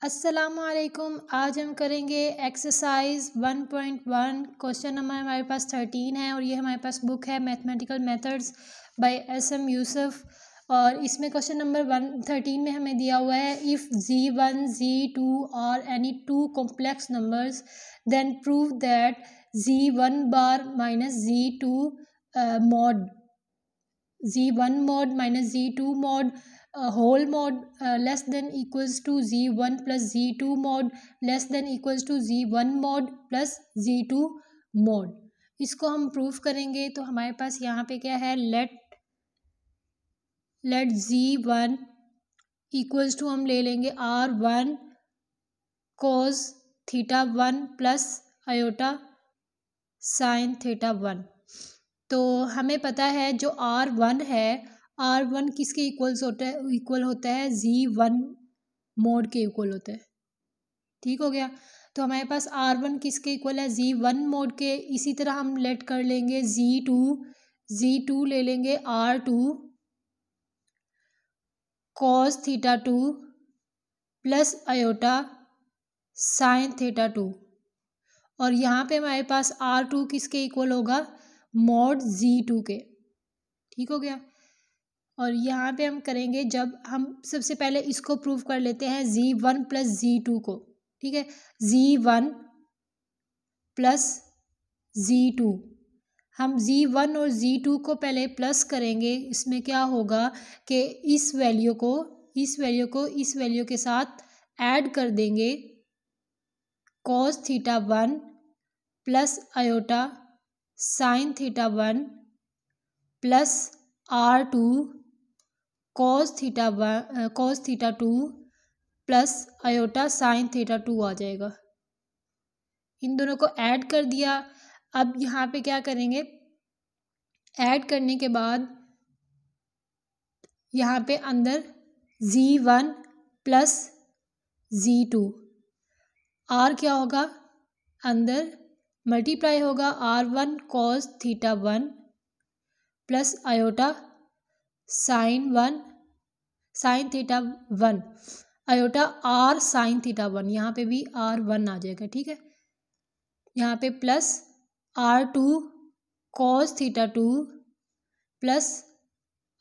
अस्सलामुअलैकुम। आज हम करेंगे एक्सरसाइज 1.1। क्वेश्चन नंबर हमारे पास 13 है और ये हमारे पास बुक है mathematical methods by SM Yusuf. और इसमें क्वेश्चन नंबर 13 में हमें दिया हुआ है इफ़ Z1 Z2 और any two complex numbers then prove that Z1 bar minus Z2 mod Z1 mod minus Z2 mod whole mod less than equals to Z1 plus Z2 mod less than equals to Z1 mod plus Z2 mod। इसको हम proof करेंगे तो हमारे पास यहाँ पे क्या है, late Z1 equals to हम ले लेंगे R1 cos θ1 plus iota sine θ1। तो हमें पता है जो R1 है, R1 किसके इक्वल होता है Z1 मोड के इक्वल होता है। ठीक हो गया। तो हमारे पास R1 किसके इक्वल है, Z1 मोड के। इसी तरह हम लेट कर लेंगे Z2 ले लेंगे R2 cos θ2 plus iota sine θ2। और यहाँ पे हमारे पास R2 किसके इक्वल होगा, मॉड Z2 के। ठीक हो गया। और यहाँ पे हम करेंगे, जब हम सबसे पहले इसको प्रूव कर लेते हैं Z1 प्लस Z2 को। ठीक है, Z1 प्लस Z2, हम Z1 और Z2 को पहले प्लस करेंगे। इसमें क्या होगा कि इस वैल्यू को इस वैल्यू के साथ ऐड कर देंगे, cos θ1 plus iota sine θ1 plus R2 cos θ2 plus iota sine θ2 आ जाएगा। इन दोनों को ऐड कर दिया। अब यहाँ पे क्या करेंगे, ऐड करने के बाद यहाँ पे अंदर Z1 प्लस Z2, R क्या होगा, अंदर मल्टीप्लाई होगा R1 cos θ1 plus iota sine θ1 iota R sine θ1, यहाँ पे भी R1 आ जाएगा। ठीक है, यहाँ पे plus R2 cos θ2 plus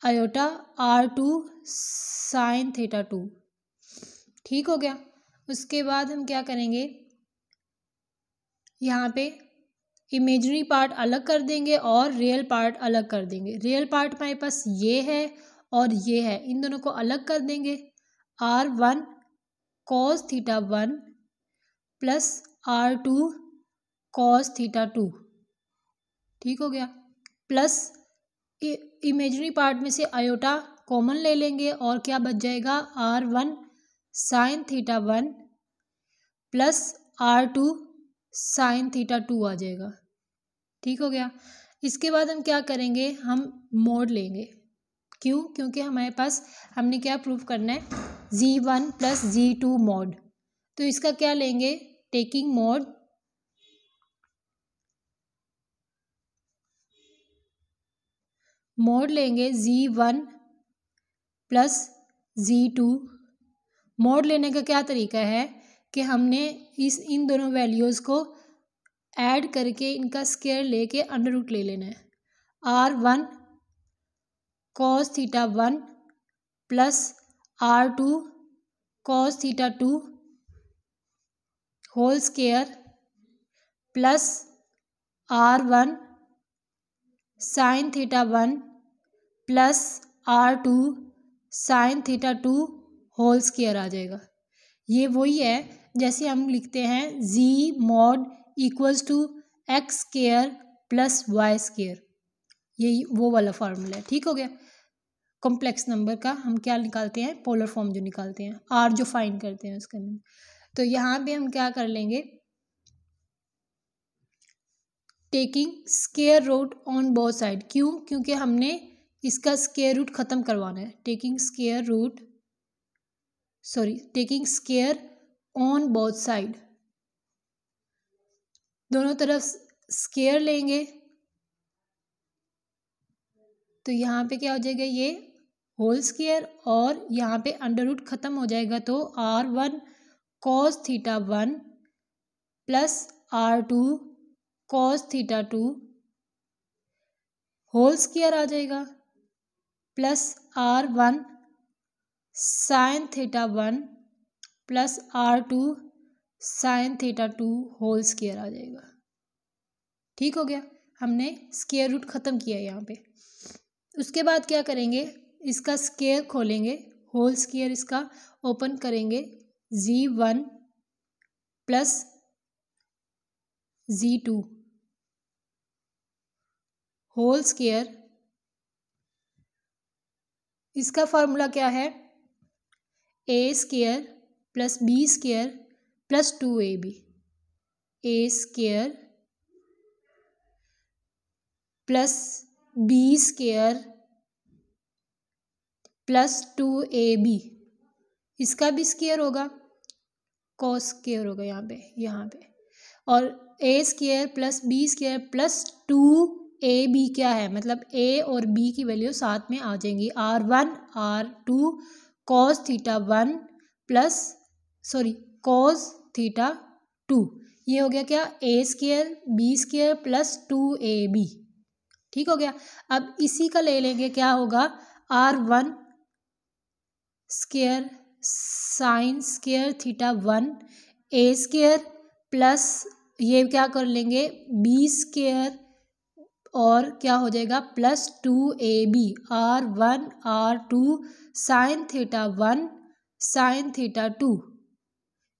iota R2 sine θ2। ठीक हो गया। उसके बाद हम क्या करेंगे, यहाँ पे इमेजिनरी पार्ट अलग कर देंगे और रियल पार्ट अलग कर देंगे। रियल पार्ट हमारे पास ये है और ये है, इन दोनों को अलग कर देंगे। R1 cos θ1 plus R2 cos θ2। ठीक हो गया। प्लस इमेजिनरी पार्ट में से आयोटा कॉमन ले लेंगे और क्या बच जाएगा, R1 sine θ1 plus R2 sine θ2 आ जाएगा। ठीक हो गया। इसके बाद हम क्या करेंगे, हम मोड लेंगे। क्यों, क्योंकि हमारे पास हमने क्या प्रूफ करना है, Z1 प्लस Z2 मोड। तो इसका क्या लेंगे, टेकिंग मोड लेंगे Z1 प्लस Z2। मोड लेने का क्या तरीका है कि हमने इन दोनों वैल्यूज़ को ऐड करके इनका स्क्वायर लेके अंडर रूट ले लेना है। R1 cos θ1 plus R2 cos θ2 whole square plus R1 sine θ1 plus R2 sine θ2 whole square आ जाएगा। ये वही है जैसे हम लिखते हैं Z mod equals to x square plus y square, यही वो वाला फार्मूला है। ठीक हो गया। कॉम्प्लेक्स नंबर का हम क्या निकालते हैं, पोलर फॉर्म जो निकालते हैं, R जो फाइंड करते हैं उसका। तो यहाँ पे हम क्या कर लेंगे, taking square root on both side. क्यों, क्योंकि हमने इसका स्क्वायर रूट ख़त्म करवाना है। Taking square on both side, दोनों तरफ स्क्वायर लेंगे। तो यहाँ पे क्या हो जाएगा, ये होल स्क्वायर और यहाँ पे अंडर रूट ख़त्म हो जाएगा। तो R1 cos theta 1 plus R2 cos theta 2 whole square आ जाएगा, plus R1 sine theta 1 plus R2 sine theta 2 whole square आ जाएगा। ठीक हो गया, हमने स्क्वायर रूट ख़त्म किया यहाँ पे। उसके बाद क्या करेंगे, इसका स्क्वायर खोलेंगे, होल स्क्वायर इसका ओपन करेंगे, Z1 plus Z2 whole square. इसका फार्मूला क्या है, A square plus B square plus 2ab, A square plus B square plus 2ab, इसका भी स्क्वायर होगा, कॉस स्क्वायर होगा यहाँ पे, और A square plus B square plus 2ab क्या है, मतलब ए और बी की वैल्यू साथ में आ जाएंगी, R1 R2 cos theta 1 plus cos theta 2, ये हो गया क्या, A square B square plus 2ab। ठीक हो गया, अब इसी का ले लेंगे, क्या होगा, R1 square sine square theta 1 ए स्क्वायर प्लस ये क्या कर लेंगे बी स्क्वायर और क्या हो जाएगा plus 2ab, R1 R2 sine theta 1 sign theta 2,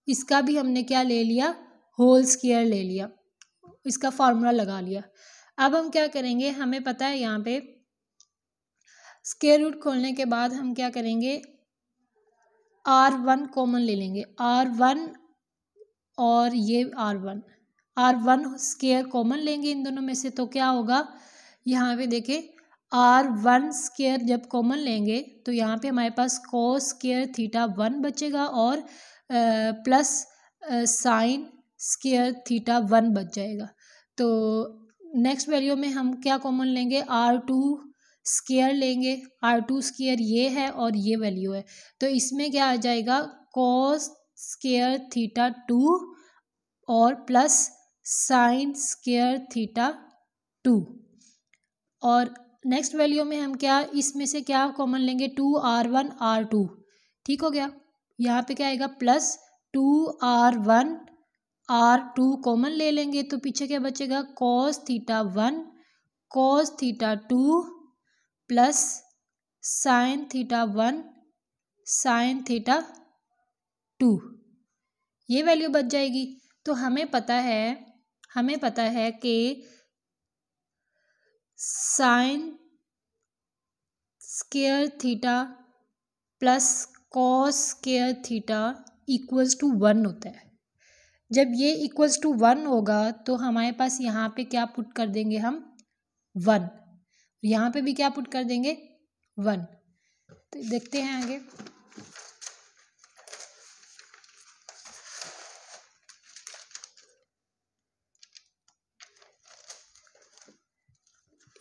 इसका भी हमने क्या ले लिया, होल स्क्वायर ले लिया, इसका फार्मूला लगा लिया। अब हम क्या करेंगे, हमें पता है यहाँ पे स्क्वायर रूट खोलने के बाद हम क्या करेंगे, R1 कॉमन ले लेंगे, R1 और ये R1 स्क्वायर कॉमन लेंगे इन दोनों में से, तो क्या होगा, यहाँ पे देखें R1 स्क्वायर जब कॉमन लेंगे तो यहाँ पे हमारे पास कॉस स्क्वायर थीटा 1 बचेगा और प्लस साइन स्क्वायर थीटा 1 बच जाएगा। तो नेक्स्ट वैल्यू में हम क्या कॉमन लेंगे, R2 स्क्वायर लेंगे, R2 स्क्वायर ये है और ये वैल्यू है, तो इसमें क्या आ जाएगा, कॉस स्क्वायर थीटा 2 और प्लस साइन स्क्वायर थीटा 2, और नेक्स्ट वैल्यू में हम क्या इसमें से क्या कॉमन लेंगे, 2R1 R2। ठीक हो गया, यहाँ पे क्या आएगा, प्लस 2R1 R2 कॉमन ले लेंगे तो पीछे क्या बचेगा, cos theta 1 cos theta 2 plus sign theta 1 sign theta 2, ये वैल्यू बच जाएगी। तो हमें पता है कि sine square theta plus cos square theta equals to 1 होता है। जब ये इक्वल्स टू 1 होगा तो हमारे पास यहाँ पे क्या पुट कर देंगे हम, 1, यहाँ पे भी क्या पुट कर देंगे, 1। तो देखते हैं आगे,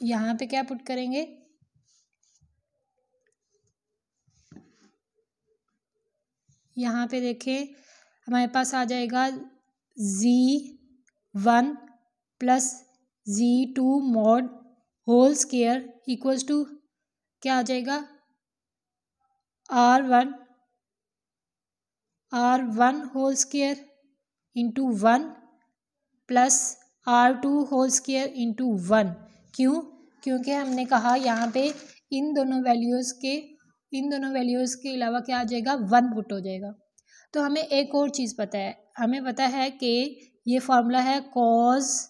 यहाँ पे क्या पुट करेंगे, यहाँ पे देखें हमारे पास आ जाएगा Z1 plus Z2 mod whole square equals to क्या आ जाएगा, R1 whole square into 1 plus R2 whole square into 1। क्यों, क्योंकि हमने कहा यहाँ पे इन दोनों वैल्यूज़ के अलावा क्या आ जाएगा, 1 पुट हो जाएगा। तो हमें एक और चीज़ पता है, हमें पता है कि ये फार्मूला है cos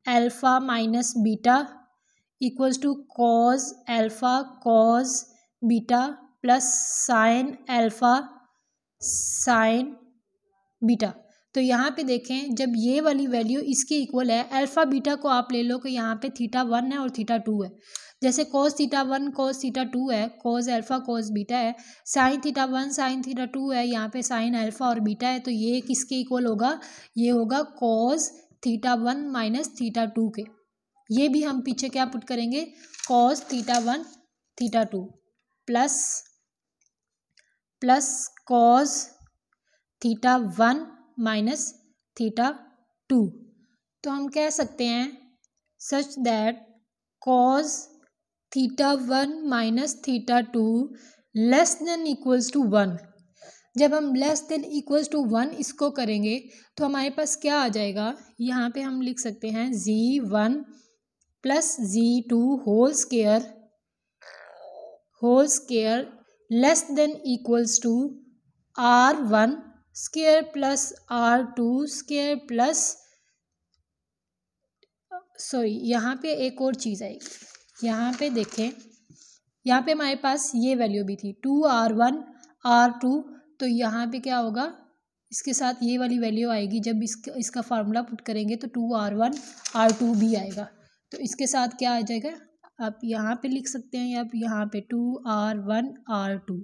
alpha minus beta equals to cos alpha cos beta plus sine alpha sine beta. तो यहाँ पे देखें जब ये वाली वैल्यू इसके इक्वल है, अल्फ़ा बीटा को आप ले लो कि यहाँ पे थीटा 1 है और थीटा 2 है, जैसे कॉस थीटा 1 कॉस थीटा 2 है, कॉस अल्फ़ा कॉस बीटा है, साइन थीटा 1 साइन थीटा 2 है, यहाँ पे साइन अल्फ़ा और बीटा है, तो ये किसके इक्वल होगा, ये होगा कॉस थीटा 1 माइनस थीटा 2 के। ये भी हम पीछे क्या पुट करेंगे, cos theta 1 theta 2 plus cos theta 1 minus theta 2। तो हम कह सकते हैं such that cos theta 1 minus theta 2 less than equals to 1। जब हम लेस देन इक्वल्स टू 1 इसको करेंगे तो हमारे पास क्या आ जाएगा, यहाँ पे हम लिख सकते हैं z1 plus z2 whole square less than equals to r1 square plus r2 square plus यहाँ पे एक और चीज़ आएगी। यहाँ पे देखें, यहाँ पे हमारे पास ये वैल्यू भी थी 2r1 r2, तो यहाँ पे क्या होगा, इसके साथ ये वाली वैल्यू आएगी। जब इसका फार्मूला पुट करेंगे तो 2r1 r2 भी आएगा। तो इसके साथ क्या आ जाएगा, आप यहाँ पे लिख सकते हैं, आप यहाँ पे 2r1 r2।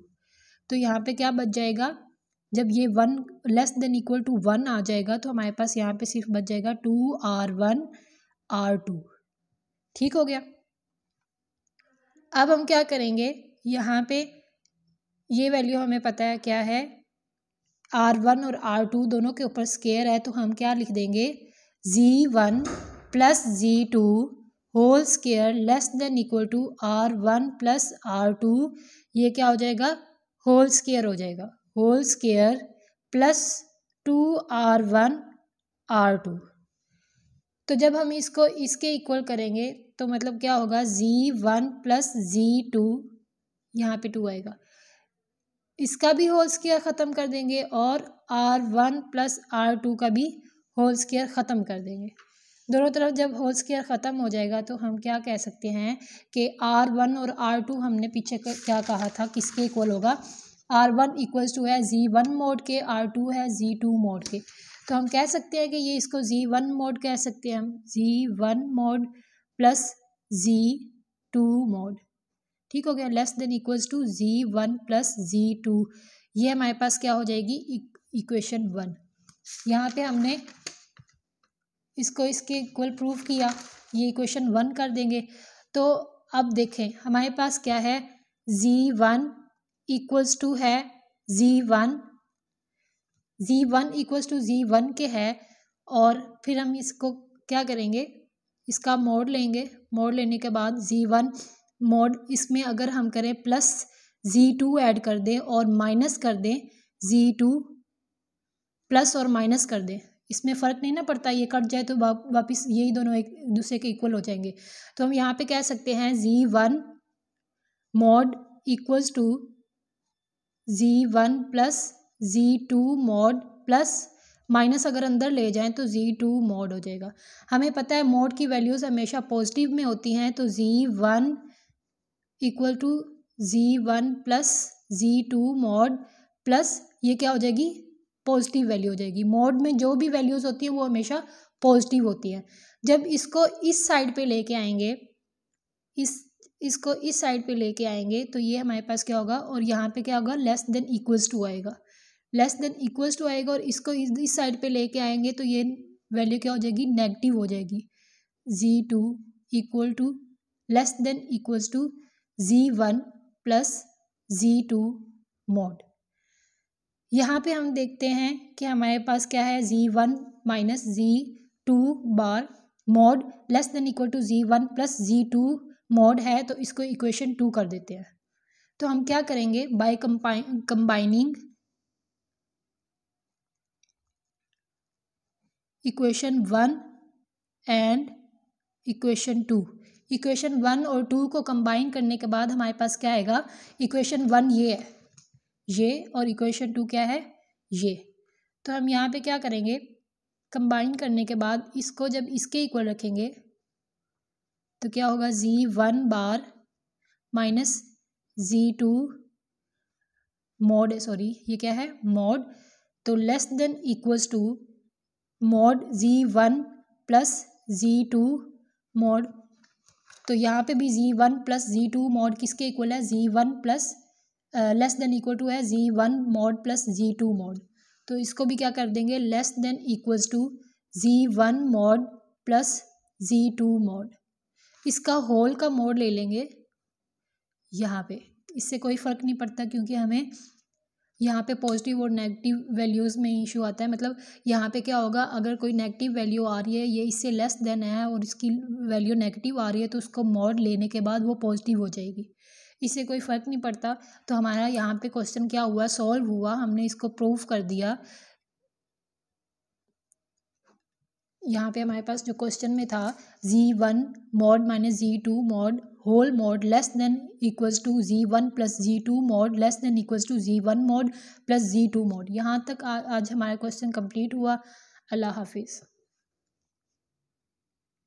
तो यहाँ पे क्या बच जाएगा, जब ये 1 लेस देन इक्वल टू 1 आ जाएगा तो हमारे पास यहाँ पे सिर्फ बच जाएगा 2r1 r2। ठीक हो गया। अब हम क्या करेंगे, यहाँ पे ये वैल्यू हमें पता है क्या है, r1 और r2 दोनों के ऊपर स्केयर है, तो हम क्या लिख देंगे z1 plus z2 whole square less than equal to r1 plus r2। ये क्या हो जाएगा, होल स्केयर हो जाएगा, whole square plus 2r1 r2। तो जब हम इसको इसके इक्वल करेंगे तो मतलब क्या होगा, z1 प्लस z2, यहाँ पे 2 आएगा, इसका भी होल स्क्वायर ख़त्म कर देंगे और r1 प्लस r2 का भी होल स्क्वायर ख़त्म कर देंगे। दोनों तरफ जब होल स्क्वायर ख़त्म हो जाएगा तो हम क्या कह सकते हैं कि r1 और r2 हमने पीछे क्या कहा था, किसके इक्वल होगा, r1 इक्वल्स टू है z1 मोड के, r2 है z2 मोड के। तो हम कह सकते हैं कि ये इसको z1 मोड कह सकते हैं, हम z1 mod plus z2 mode. ठीक हो गया, less than equals to z1 plus z2। ये हमारे पास क्या हो जाएगी, इक्वेशन 1। यहाँ पे हमने इसको इसके इक्वल प्रूफ किया, ये इक्वेशन 1 कर देंगे। तो अब देखें हमारे पास क्या है, z1 इक्वल्स टू है z1 इक्वल्स टू z1 के है, और फिर हम इसको क्या करेंगे, इसका मोड लेंगे। मोड लेने के बाद z1 मोड, इसमें अगर हम करें प्लस z2 ऐड कर दें और माइनस कर दें z2, प्लस और माइनस कर दें, इसमें फ़र्क नहीं ना पड़ता, ये कट जाए तो वापस यही दोनों एक दूसरे के इक्वल हो जाएंगे। तो हम यहाँ पे कह सकते हैं z1 mod equals to z1 plus z2 mod plus minus अगर अंदर ले जाएं तो z2 मोड हो जाएगा। हमें पता है मोड की वैल्यूज़ हमेशा पॉजिटिव में होती हैं, तो z1 equal to z1 plus z2 mod plus ये क्या हो जाएगी, पॉजिटिव वैल्यू हो जाएगी। मोड में जो भी वैल्यूज़ होती हैं वो हमेशा पॉजिटिव होती हैं। जब इसको इस साइड पे लेके आएंगे, इसको इस साइड पे लेके आएंगे तो ये हमारे पास क्या होगा, और यहाँ पे क्या होगा, लेस देन इक्वल्स टू आएगा, लेस देन इक्वल्स टू आएगा, और इसको इस साइड पे लेके आएंगे तो ये वैल्यू क्या हो जाएगी, नेगेटिव हो जाएगी। z2 equal to less than equals to z1 plus z2 mod. यहाँ पे हम देखते हैं कि हमारे पास क्या है, z1 minus z2 bar mod less than equal to z1 plus z2 mod है, तो इसको इक्वेशन 2 कर देते हैं। तो हम क्या करेंगे, by combining equation 1 and equation 2, equation 1 और 2 को कंबाइन करने के बाद हमारे पास क्या आएगा, इक्वेशन 1 ये है, ये, और इक्वेशन 2 क्या है, ये। तो हम यहाँ पे क्या करेंगे, कंबाइन करने के बाद इसको जब इसके इक्वल रखेंगे तो क्या होगा, z1 bar minus z2 mode, sorry ये क्या है, मोड, तो less than equals to mod z1 plus z2 mod. तो यहाँ पे भी z1 प्लस z2 मोड किसके इक्वल है, z1 plus less than equal to है z1 mod plus z2 mod. तो इसको भी क्या कर देंगे, less than equals to z1 mod plus z2 mod. इसका होल का मोड ले लेंगे यहाँ पे, इससे कोई फ़र्क नहीं पड़ता क्योंकि हमें यहाँ पे पॉजिटिव और नेगेटिव वैल्यूज़ में इशू आता है। मतलब यहाँ पे क्या होगा, अगर कोई नेगेटिव वैल्यू आ रही है, ये इससे लेस देन है और इसकी वैल्यू नेगेटिव आ रही है, तो उसको मॉड लेने के बाद वो पॉजिटिव हो जाएगी, इससे कोई फ़र्क नहीं पड़ता। तो हमारा यहाँ पे क्वेश्चन क्या हुआ, सॉल्व हुआ, हमने इसको प्रूव कर दिया। यहाँ पे हमारे पास जो क्वेश्चन में था z1 mod minus z2 mod whole mod less than equals to z1 plus z2 mod less than equals to z1 mod plus z2 mod. यहाँ तक आज हमारा क्वेश्चन कंप्लीट हुआ। अल्लाह हाफिज़।